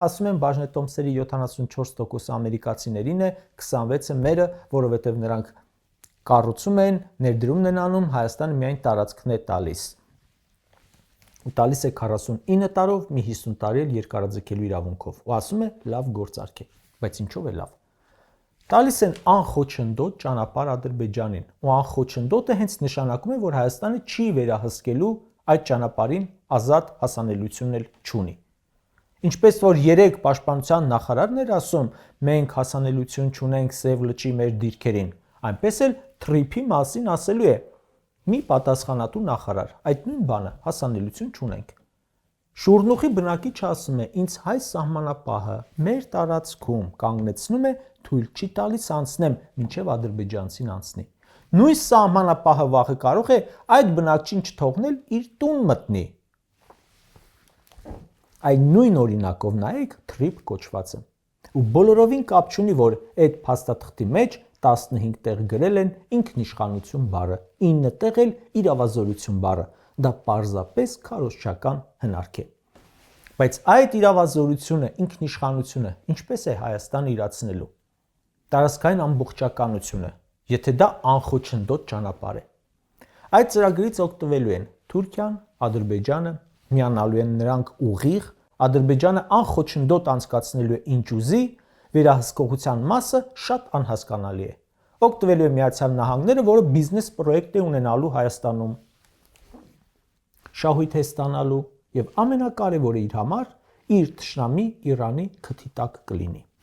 Ասում են բաժնետոմսերի 74% ամերիկացիներին է, 26%-ը մերը, որովհետև նրանք կառուցում են, ներդրումն են անում, Հայաստանը միայն տարածքն է տալիս։ Ու տալիս է 49 տարով, մի 50 տարի էլ երկարաձգելու իրավունքով։ Ու ասում է լավ գործարք է, բայց ինչով է լավ։ Տալիս են անխոչնդոտ ճանապարհ Ադրբեջանին, ու անխոչնդոտը հենց նշանակում է, որ Հայաստանը չի վերահսկելու այդ ճանապարհին ազատ հասանելիություն էլ չունի։ Ինչպես որ 3 պաշտպանության նախարարն էր ասում, մենք հասանելիություն չունենք Սև լճի մեր դիրքերին, այնպես էլ թրիփի մասին ասելու է մի պատասխանատու նախարար, այդ նույն բանը, հասանելիություն չունենք։ Շուրնուխի բնակիչը ասում է, ինձ հայ սահմանապահը մեր տարածքում կանգնեցնում է, թույլ չի տալիս անցնեմ, մինչև ադրբեջանցին անցնի։ Նույն սահմանապահը վաղը կարող է այդ բնակչին չթողնել իր տուն մտնի։ Այդ նույն օրինակով նայեք թրիփ կոչվածը։ Ու բոլորովին կապ չունի, որ այդ փաստաթղթի մեջ 15 տեղ գրել են ինքնիշխանություն բառը, 9 տեղ էլ իրավազորություն բառը, դա պարզապես քարոզչական հնարք է։ Բայց այդ իրավազորությունը, ինքնիշխանությունը ինչպես է Հայաստանը իրացնելու։ Տարածքային ամբողջականությունը, եթե դա անխոչնդոտ ճանապարհ է։ Այդ ծրագրից օգտվելու են Թուրքիան, Ադրբեջանը, միանալու են նրանք ուղիղ, Ադրբեջանը անխոչնդոտ անցկացնելու է ինչ ուզի, վերահսկողության մասը շատ անհասկանալի է։ Օգտվելու է Միացյալ Նահանգները, որը բիզնես պրոյեկտ է ունենալու Հայաստանում, շահույթ է ստանալու եւ ամենակարևորը իր համար իր թշնամի Իրանի քթի տակ կլինի։